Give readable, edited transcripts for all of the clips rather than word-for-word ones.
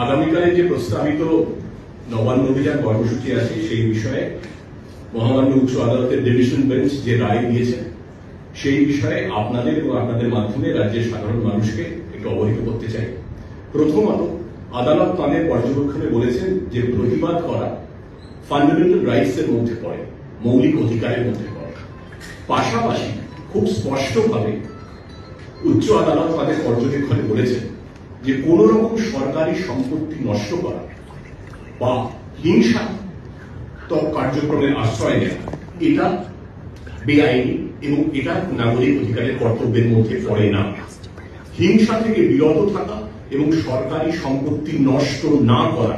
আগামীকালে যে প্রস্তাবিত নবান্ন অভিযান কর্মসূচি আছে সেই বিষয়ে মহামান্য উচ্চ আদালতের ডিভিশন বেঞ্চ যে রায় দিয়েছে সেই বিষয়ে আপনাদের এবং আপনাদের মাধ্যমে রাজ্যের সাধারণ মানুষকে একটু অবহিত করতে চাই। প্রথমত, আদালত তাদের পর্যবেক্ষণে বলেছেন যে প্রতিবাদ করা ফান্ডামেন্টাল রাইটস এর মধ্যে পড়ে, মৌলিক অধিকারের মধ্যে পড়ে। পাশাপাশি খুব স্পষ্টভাবে উচ্চ আদালত তাদের পর্যবেক্ষণে বলেছেন যে কোন রকম সরকারি সম্পত্তি নষ্ট করা বা হিংসাত্মক কার্যক্রমের আশ্রয় নেওয়া এটা বেআইনি এবং এটা নাগরিক অধিকারের কর্তব্যের মধ্যে পড়ে না। হিংসা থেকে বিরত থাকা এবং সরকারি সম্পত্তি নষ্ট না করা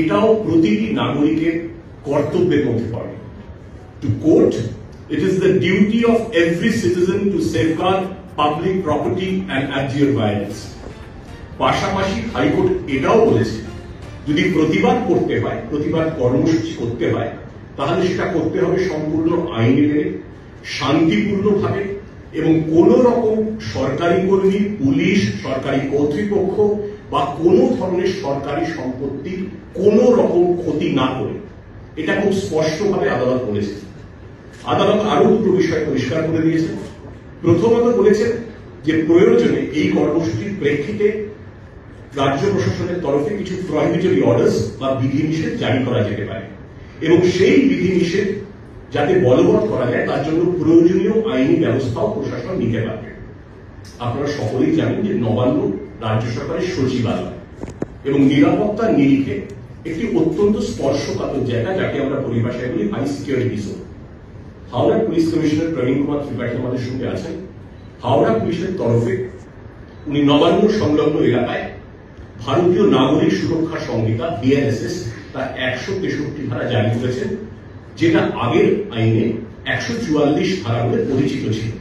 এটাও প্রতিটি নাগরিকের কর্তব্যের মধ্যে পড়ে। To quote, it is the duty of every citizen to safeguard public property and abjure violence. পাশাপাশি হাইকোর্ট এটাও বলেছে যদি প্রতিবাদ করতে হয়, প্রতিবাদ কর্মসূচি করতে হয়, তাহলে সেটা করতে হবে সম্পূর্ণ আইনে মেনে, শান্তিপূর্ণভাবে এবং কোন রকম সরকারি কর্মী, পুলিশ, সরকারি কর্তৃপক্ষ বা কোন ধরনের সরকারি সম্পত্তির কোন রকম ক্ষতি না করে। এটা খুব স্পষ্টভাবে আদালত বলেছে। আদালত আরো দুটো বিষয় পরিষ্কার করে দিয়েছে। প্রথমত বলেছেন যে প্রয়োজনে এই কর্মসূচির প্রেক্ষিতে রাজ্য প্রশাসনের তরফে কিছু প্রহিবিটরি অর্ডার্স বা বিধিনিষেধ জারি করা যেতে পারে এবং সেই বিধিনিষেধ যাতে বলবৎ করা যায় তার জন্য প্রয়োজনীয় আইনি ব্যবস্থাও প্রশাসন নিতে পারবে। আপনারা সকলেই জানেন যে নবান্ন রাজ্য সরকারের সচিবালয় এবং নিরাপত্তার নিরিখে একটি অত্যন্ত স্পর্শকাতর জায়গা, যাকে আমরা পরিভাষায় বলি high security zone. Howrah police commissioner Praveen Kumar Tripathi আমাদের সঙ্গে আছেন। হাওড়া পুলিশের তরফে উনি নবান্ন সংলগ্ন এলাকায় ভারতীয় নাগরিক সুরক্ষা সংহিতা BNSS তার 163 ধারা জারি করেছেন, যেটা আগের আইনে 144 ধারা বলে পরিচিত ছিল।